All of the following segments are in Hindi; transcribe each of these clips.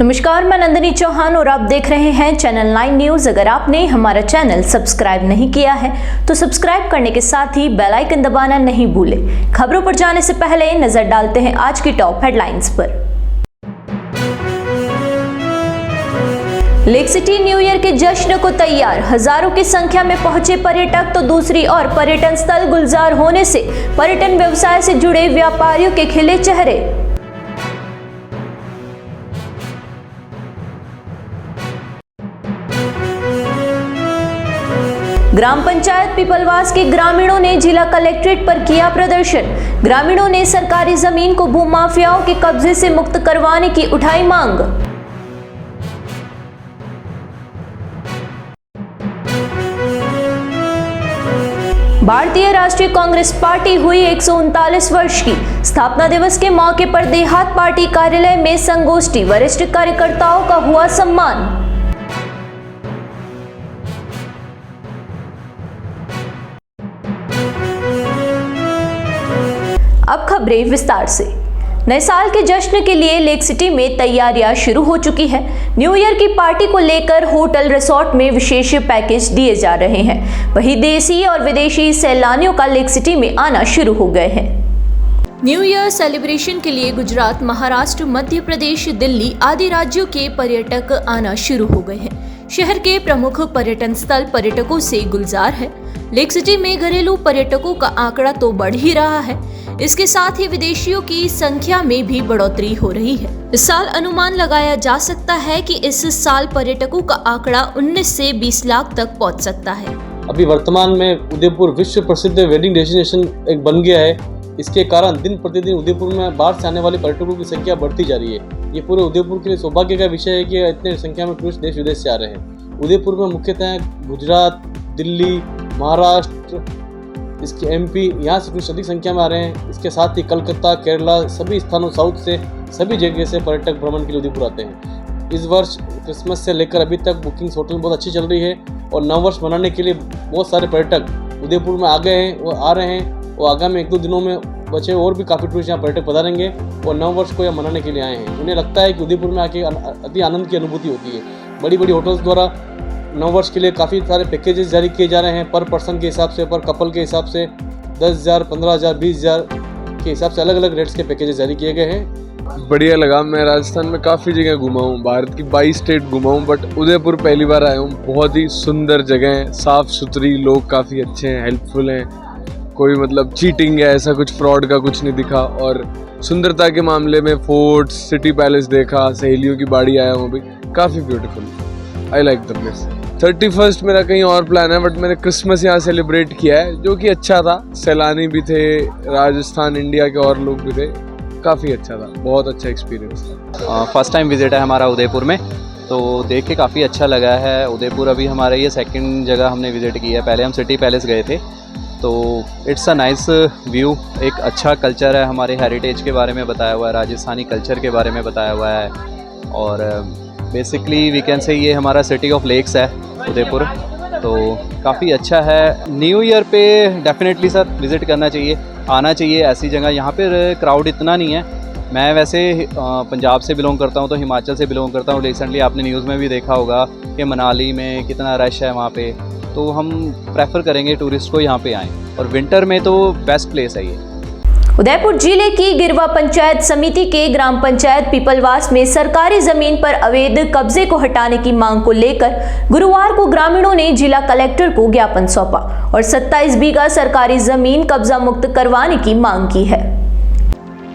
नमस्कार, मैं नंदिनी चौहान और आप देख रहे हैं चैनल 9 न्यूज। अगर आपने हमारा चैनल सब्सक्राइब नहीं किया है तो सब्सक्राइब करने के साथ ही बेल आइकन दबाना नहीं भूलें। खबरों पर जाने से पहले नजर डालते हैं आज की टॉप हेडलाइंस पर। लेक सिटी न्यू ईयर के जश्न को तैयार, हजारों की संख्या में पहुंचे पर्यटक तो दूसरी ओर पर्यटन स्थल गुलजार होने से पर्यटन व्यवसाय से जुड़े व्यापारियों के खिले चेहरे। ग्राम पंचायत पीपलवास के ग्रामीणों ने जिला कलेक्ट्रेट पर किया प्रदर्शन। ग्रामीणों ने सरकारी जमीन को भूमाफियाओं के कब्जे से मुक्त करवाने की उठाई मांग। भारतीय राष्ट्रीय कांग्रेस पार्टी हुई 139 वर्ष की। स्थापना दिवस के मौके पर देहात पार्टी कार्यालय में संगोष्ठी, वरिष्ठ कार्यकर्ताओं का हुआ सम्मान। अब खबरें विस्तार से। नए साल के जश्न के लिए लेक सिटी में तैयारियां शुरू हो चुकी है। न्यू ईयर की पार्टी को लेकर होटल रिसोर्ट में विशेष पैकेज दिए जा रहे हैं। वहीं देशी और विदेशी सैलानियों का लेक सिटी में आना शुरू हो गए हैं। न्यू ईयर सेलिब्रेशन के लिए गुजरात, महाराष्ट्र, मध्य प्रदेश, दिल्ली आदि राज्यों के पर्यटक आना शुरू हो गए हैं। शहर के प्रमुख पर्यटन स्थल पर्यटकों से गुलजार है। लेक सिटी में घरेलू पर्यटकों का आंकड़ा तो बढ़ ही रहा है, इसके साथ ही विदेशियों की संख्या में भी बढ़ोतरी हो रही है। इस साल अनुमान लगाया जा सकता है कि इस साल पर्यटकों का आंकड़ा 19 से 20 लाख तक पहुंच सकता है। अभी वर्तमान में उदयपुर विश्व प्रसिद्ध वेडिंग डेस्टिनेशन एक बन गया है। इसके कारण दिन प्रतिदिन उदयपुर में बाहर से आने वाले पर्यटकों की संख्या बढ़ती जा रही है। ये पूरे उदयपुर के लिए सौभाग्य का विषय है कि इतने संख्या में टूरिस्ट देश विदेश से आ रहे हैं। उदयपुर में मुख्यतः गुजरात, दिल्ली, महाराष्ट्र, इसके एमपी, यहाँ से टूरिस्ट अधिक संख्या में आ रहे हैं। इसके साथ ही कलकत्ता, केरला, सभी स्थानों साउथ से सभी जगह से पर्यटक भ्रमण के लिए उदयपुर आते हैं। इस वर्ष क्रिसमस से लेकर अभी तक बुकिंग्स होटल में बहुत अच्छी चल रही है और नववर्ष मनाने के लिए बहुत सारे पर्यटक उदयपुर में आ गए हैं, वो आ रहे हैं और आगामी 1-2 दिनों में बचे और भी काफ़ी टूरिस्ट यहाँ पर्यटक पधारेंगे और नववर्ष को यहाँ मनाने के लिए आए हैं। उन्हें लगता है कि उदयपुर में आके अति आनंद की अनुभूति होती है। बड़ी बड़ी होटल्स द्वारा नववर्ष के लिए काफ़ी सारे पैकेजेस जारी किए जा रहे हैं। पर पर्सन के हिसाब से, पर कपल के हिसाब से 10,000, 15,000, 20,000 के हिसाब से अलग अलग रेट्स के पैकेजेस जारी किए गए हैं। बढ़िया लगा। मैं राजस्थान में काफ़ी जगह घुमा हूँ, भारत की 22 स्टेट घुमा हूँ, बट उदयपुर पहली बार आया हूँ। बहुत ही सुंदर जगह है, साफ़ सुथरी, लोग काफ़ी अच्छे हैं, हेल्पफुल हैं। कोई मतलब चीटिंग है ऐसा कुछ फ्रॉड का कुछ नहीं दिखा। और सुंदरता के मामले में फोर्ट, सिटी पैलेस देखा, सहेलियों की बाड़ी आया हूँ भी, काफ़ी beautiful. I like the place. 31st मेरा कहीं और प्लान है, बट मैंने क्रिसमस यहाँ सेलिब्रेट किया है, जो कि अच्छा था। सैलानी भी थे, राजस्थान, इंडिया के और लोग भी थे, काफ़ी अच्छा था, बहुत अच्छा एक्सपीरियंस था। फर्स्ट टाइम विजिट है हमारा उदयपुर में, तो देख के काफ़ी अच्छा लगा है। उदयपुर अभी हमारा ये सेकंड जगह हमने विज़िट की है। पहले हम सिटी पैलेस गए थे, तो इट्स अ नाइस व्यू। एक अच्छा कल्चर है, हमारे हेरिटेज के बारे में बताया हुआ है, राजस्थानी कल्चर के बारे में बताया हुआ है। और बेसिकली वी कैन से ये हमारा सिटी ऑफ लेक्स है उदयपुर, तो काफ़ी अच्छा है। न्यू ईयर पे डेफिनेटली सर विज़िट करना चाहिए, आना चाहिए ऐसी जगह। यहाँ पर क्राउड इतना नहीं है। मैं वैसे पंजाब से बिलोंग करता हूँ, तो हिमाचल से बिलोंग करता हूँ। रिसेंटली आपने न्यूज़ में भी देखा होगा कि मनाली में कितना रश है वहाँ पे, तो हम प्रेफर करेंगे टूरिस्ट को यहाँ पे आएँ। और विंटर में तो बेस्ट प्लेस है ये। उदयपुर जिले की गिरवा पंचायत समिति के ग्राम पंचायत पीपलवास में सरकारी जमीन पर अवैध कब्जे को हटाने की मांग को लेकर गुरुवार को ग्रामीणों ने जिला कलेक्टर को ज्ञापन सौंपा और 27 बीघा सरकारी जमीन कब्जा मुक्त करवाने की मांग की है।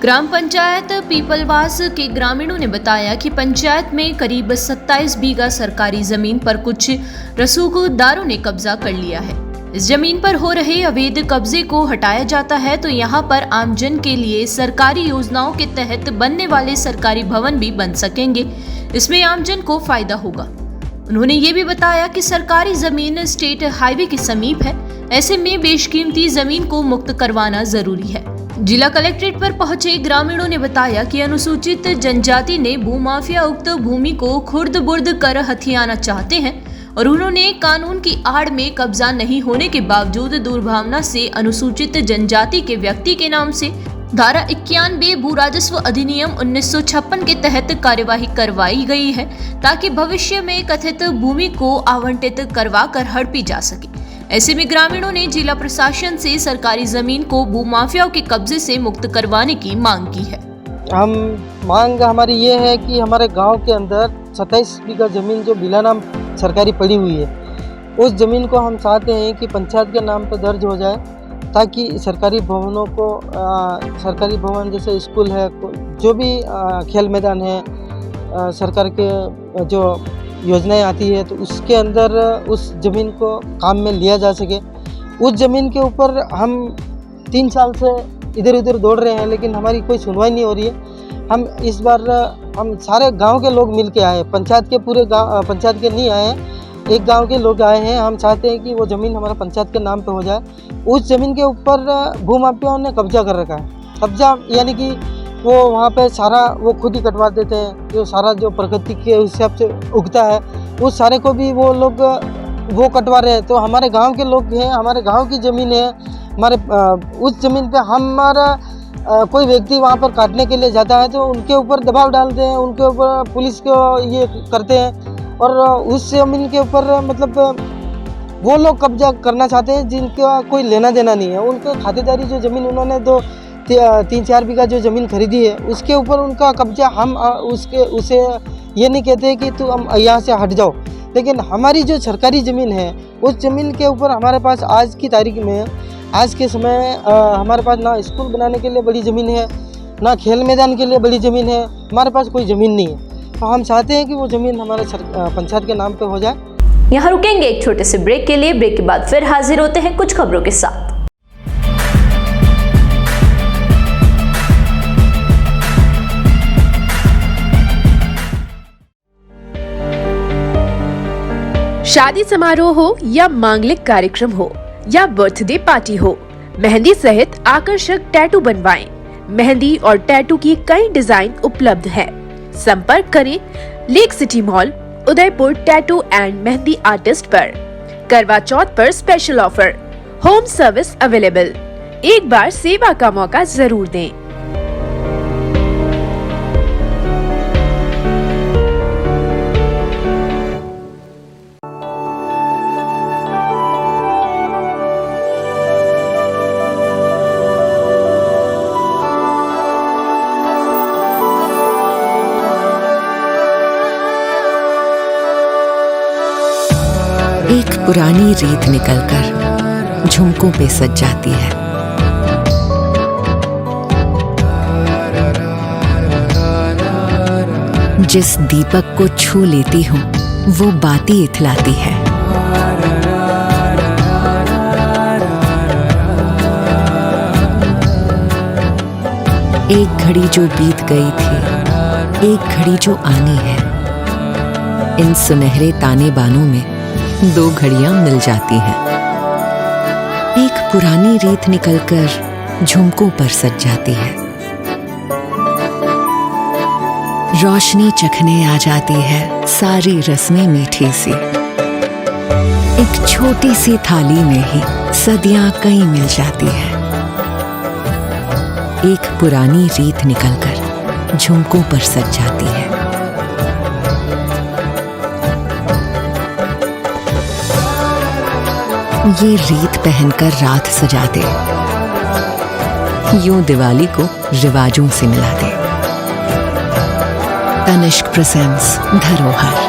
ग्राम पंचायत पीपलवास के ग्रामीणों ने बताया कि पंचायत में करीब 27 बीघा सरकारी जमीन पर कुछ रसूखदारों ने कब्जा कर लिया है। इस जमीन पर हो रहे अवैध कब्जे को हटाया जाता है तो यहाँ पर आमजन के लिए सरकारी योजनाओं के तहत बनने वाले सरकारी भवन भी बन सकेंगे। इसमें आमजन को फायदा होगा। उन्होंने ये भी बताया कि सरकारी जमीन स्टेट हाईवे के समीप है, ऐसे में बेशकीमती जमीन को मुक्त करवाना जरूरी है। जिला कलेक्ट्रेट पर पहुंचे ग्रामीणों ने बताया कि अनुसूचित जनजाति ने भूमाफिया उक्त भूमि को खुर्द बुर्द कर हथियाना चाहते हैं और उन्होंने कानून की आड़ में कब्जा नहीं होने के बावजूद दुर्भावना से अनुसूचित जनजाति के व्यक्ति के नाम से धारा 91 भू राजस्व अधिनियम 1956 के तहत कार्यवाही करवाई गई है ताकि भविष्य में कथित भूमि को आवंटित करवाकर हड़पी जा सके। ऐसे में ग्रामीणों ने जिला प्रशासन से सरकारी जमीन को भूमाफियाओं के कब्जे से मुक्त करवाने की मांग की है। मांग हमारी ये है कि हमारे गांव के अंदर 27 बीघा जमीन जो बिला नाम सरकारी पड़ी हुई है, उस जमीन को हम चाहते हैं कि पंचायत के नाम पर दर्ज हो जाए, ताकि सरकारी भवनों को सरकारी भवन जैसे स्कूल है, जो भी खेल मैदान है, सरकार के जो योजनाएं आती है, तो उसके अंदर उस ज़मीन को काम में लिया जा सके। उस ज़मीन के ऊपर हम 3 साल से इधर उधर दौड़ रहे हैं, लेकिन हमारी कोई सुनवाई नहीं हो रही है। हम इस बार हम सारे गांव के लोग मिल के आए, पंचायत के पूरे गांव, पंचायत के नहीं आए हैं, एक गांव के लोग आए हैं। हम चाहते हैं कि वो ज़मीन हमारा पंचायत के नाम पे हो जाए। उस ज़मीन के ऊपर भूमाफियाओं ने कब्जा कर रखा है। कब्जा यानी कि वो वहाँ पे सारा वो खुद ही कटवा देते हैं, जो सारा जो प्रकृति के हिसाब से उगता है उस सारे को भी वो लोग वो कटवा रहे हैं। तो हमारे गांव के लोग हैं, हमारे गांव की ज़मीन है, हमारे उस ज़मीन पे हमारा कोई व्यक्ति वहाँ पर काटने के लिए जाता है तो उनके ऊपर दबाव डालते हैं, उनके ऊपर पुलिस को ये करते हैं और उस ज़मीन के ऊपर मतलब वो लोग कब्जा करना चाहते हैं जिनका कोई लेना देना नहीं है। उनके खातेदारी जो ज़मीन उन्होंने 3-4 बीघा जो ज़मीन खरीदी है उसके ऊपर उनका कब्जा, हम उसे ये नहीं कहते कि तू हम यहाँ से हट जाओ, लेकिन हमारी जो सरकारी ज़मीन है उस ज़मीन के ऊपर हमारे पास आज की तारीख में, आज के समय हमारे पास ना स्कूल बनाने के लिए बड़ी ज़मीन है, ना खेल मैदान के लिए बड़ी ज़मीन है, हमारे पास कोई ज़मीन नहीं है। तो हम चाहते हैं कि वो ज़मीन हमारे पंचायत के नाम पे हो जाए। यहाँ रुकेंगे एक छोटे से ब्रेक के लिए। ब्रेक के बाद फिर हाजिर होते हैं कुछ खबरों के साथ। शादी समारोह हो या मांगलिक कार्यक्रम हो या बर्थडे पार्टी हो, मेहंदी सहित आकर्षक टैटू बनवाएं। मेहंदी और टैटू की कई डिजाइन उपलब्ध है। संपर्क करें lake city mall, Udaipur tattoo and mehndi artist पर। करवा चौथ पर special offer, home service available. एक बार सेवा का मौका जरूर दें। एक पुरानी रीत निकलकर झुमकों पे सज जाती है। जिस दीपक को छू लेती हूँ वो बाती इथलाती है। एक घड़ी जो बीत गई थी, एक घड़ी जो आनी है। इन सुनहरे ताने बानों में 2 घड़ियां मिल जाती हैं। एक पुरानी रीत निकलकर झुमकों पर सज जाती है। रोशनी चखने आ जाती है सारी रस्में मीठी सी। एक छोटी सी थाली में ही सदियां कई मिल जाती है। एक पुरानी रीत निकलकर झुमकों पर सज जाती है। ये रीत पहनकर रात सजा दे, यूं दिवाली को रिवाजों से मिला दे। तनिष्क प्रेजेंट्स धरोहर।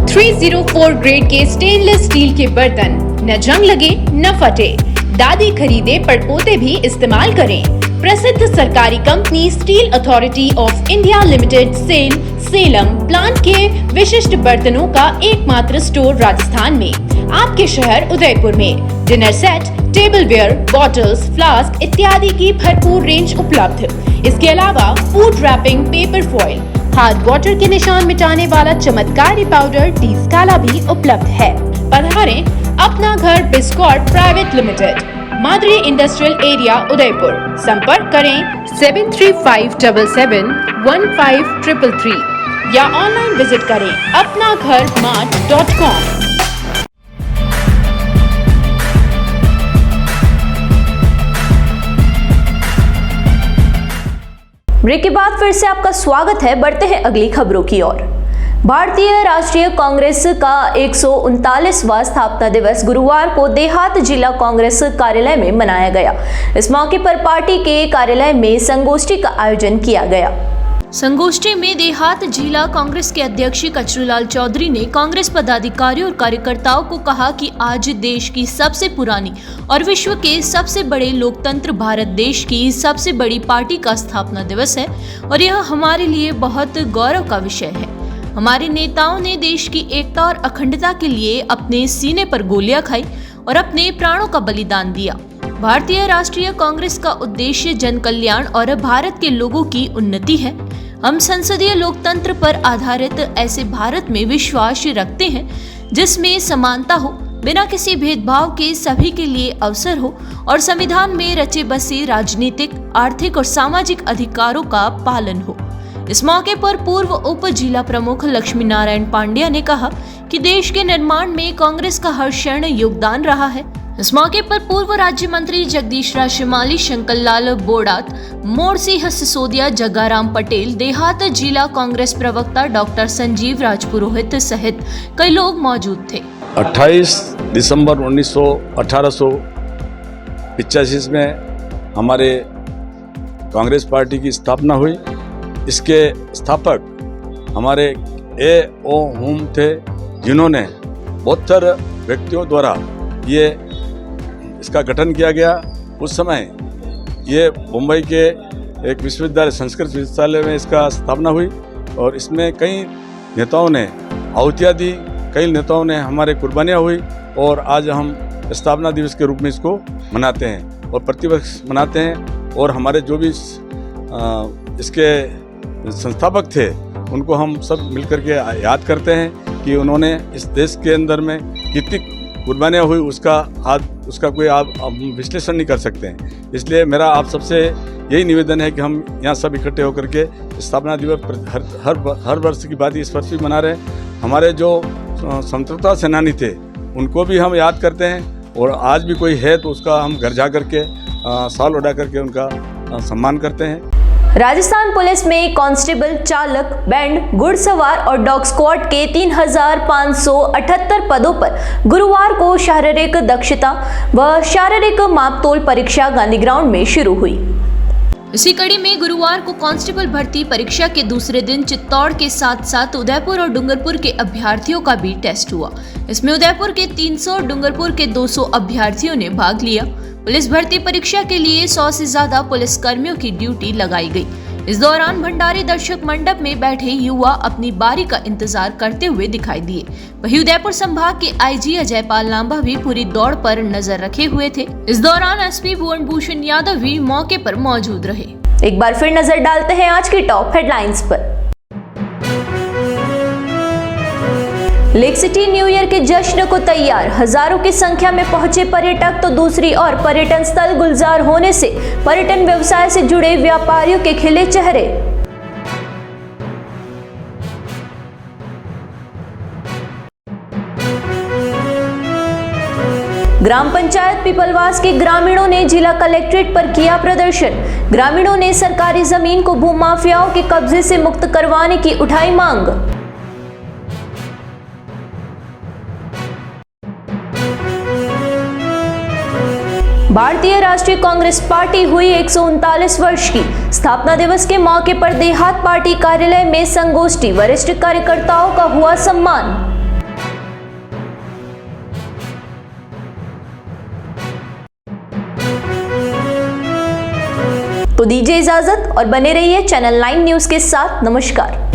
.304 ग्रेड के स्टेनलेस स्टील के बर्तन, न जंग लगे न फटे। दादी खरीदे पड़पोते भी इस्तेमाल करें। प्रसिद्ध सरकारी company steel authority of India limited Salem plant के विशिष्ट बर्तनों का एकमात्र स्टोर राजस्थान में, आपके शहर उदयपुर में। Dinner set, tableware, bottles, flask इत्यादि की भरपूर रेंज उपलब्ध। इसके अलावा food wrapping, paper foil, hard water के निशान मिटाने वाला चमत्कारी पाउडर टी स्काला भी उपलब्ध है। पधारें अपना घर Biscot private limited, Madri industrial area Udaipur. संपर्क करें 7357715333 या ऑनलाइन विजिट करें apnagharmart.com। ब्रेक के बाद फिर से आपका स्वागत है। बढ़ते हैं अगली खबरों की ओर। भारतीय राष्ट्रीय कांग्रेस का 139वां स्थापना दिवस गुरुवार को देहात जिला कांग्रेस कार्यालय में मनाया गया। इस मौके पर पार्टी के कार्यालय में संगोष्ठी का आयोजन किया गया। संगोष्ठी में देहात जिला कांग्रेस के अध्यक्ष कचरूलाल चौधरी ने कांग्रेस पदाधिकारियों और कार्यकर्ताओं को कहा कि आज देश की सबसे पुरानी और विश्व के सबसे बड़े लोकतंत्र भारत देश की सबसे बड़ी पार्टी का स्थापना दिवस है और यह हमारे लिए बहुत गौरव का विषय है। हमारे नेताओं ने देश की एकता और अखंडता के लिए अपने सीने पर गोलियां खाई और अपने प्राणों का बलिदान दिया। भारतीय राष्ट्रीय कांग्रेस का उद्देश्य जन कल्याण और भारत के लोगों की उन्नति है। हम संसदीय लोकतंत्र पर आधारित ऐसे भारत में विश्वास रखते हैं जिसमें समानता हो, बिना किसी भेदभाव के सभी के लिए अवसर हो और संविधान में रचे बसे राजनीतिक, आर्थिक और सामाजिक अधिकारों का पालन हो। इस मौके पर पूर्व उप जिला प्रमुख लक्ष्मी नारायण पांड्या ने कहा कि देश के निर्माण में कांग्रेस का हर क्षण योगदान रहा है। इस मौके पर पूर्व राज्य मंत्री जगदीश राशमाली, शंकरलाल बोड़ात, मोरसिंह सिसोदिया, जग्गाराम पटेल, देहात जिला कांग्रेस प्रवक्ता डॉक्टर संजीव राजपुरोहित सहित कई लोग मौजूद थे। 28 दिसंबर 1885 में हमारे कांग्रेस पार्टी की स्थापना हुई। इसके स्थापक हमारे A.O. हुम थे, जिन्होंने बहत्तर व्यक्तियों द्वारा ये इसका गठन किया गया। उस समय ये मुंबई के एक विश्वविद्यालय, संस्कृत विश्वविद्यालय में इसका स्थापना हुई और इसमें कई नेताओं ने आहुतियाँ दी, कई नेताओं ने हमारे कुर्बानियाँ हुई और आज हम स्थापना दिवस के रूप में इसको मनाते हैं और प्रतिवर्ष मनाते हैं। और हमारे जो भी इसके संस्थापक थे उनको हम सब मिलकर के याद करते हैं कि उन्होंने इस देश के अंदर में कितनी कुर्बानियाँ हुई, उसका कोई आप विश्लेषण नहीं कर सकते हैं। इसलिए मेरा आप सबसे यही निवेदन है कि हम यहाँ सब इकट्ठे होकर के स्थापना दिवस हर वर्ष की बात इस वर्ष भी मना रहे हैं। हमारे जो स्वतंत्रता सेनानी थे उनको भी हम याद करते हैं और आज भी कोई है तो उसका हम घर जा करके साल उड़ा करके उनका सम्मान करते हैं। राजस्थान पुलिस में कांस्टेबल, चालक, बैंड, घुड़सवार और डॉग स्क्वाड के 3578 पदों पर गुरुवार को शारीरिक दक्षता व शारीरिक मापतोल परीक्षा गांधी ग्राउंड में शुरू हुई। इसी कड़ी में गुरुवार को कांस्टेबल भर्ती परीक्षा के दूसरे दिन चित्तौड़ के साथ साथ उदयपुर और डूंगरपुर के अभ्यर्थियों का भी टेस्ट हुआ। इसमें उदयपुर के 300 और डूंगरपुर के 200 अभ्यर्थियों ने भाग लिया। पुलिस भर्ती परीक्षा के लिए 100 से ज्यादा पुलिस कर्मियों की ड्यूटी लगाई गई। इस दौरान भंडारी दर्शक मंडप में बैठे युवा अपनी बारी का इंतजार करते हुए दिखाई दिए। वहीं उदयपुर संभाग के आईजी अजयपाल लांबा भी पूरी दौड़ पर नजर रखे हुए थे। इस दौरान एसपी भुवन भूषण यादव भी मौके पर मौजूद रहे। एक बार फिर नजर डालते हैं आज की टॉप हेडलाइंस पर। लेक सिटी न्यू ईयर के जश्न को तैयार, हजारों की संख्या में पहुंचे पर्यटक तो दूसरी ओर पर्यटन स्थल गुलजार होने से पर्यटन व्यवसाय से जुड़े व्यापारियों के खिले चेहरे। ग्राम पंचायत पीपलवास के ग्रामीणों ने जिला कलेक्ट्रेट पर किया प्रदर्शन। ग्रामीणों ने सरकारी जमीन को भूमाफियाओं के कब्जे से मुक्त करवाने की उठाई मांग। भारतीय राष्ट्रीय कांग्रेस पार्टी हुई 139 वर्ष की। स्थापना दिवस के मौके पर देहात पार्टी कार्यालय में संगोष्ठी, वरिष्ठ कार्यकर्ताओं का हुआ सम्मान। तो दीजिए इजाजत और बने रहिए चैनल 9 न्यूज के साथ। नमस्कार।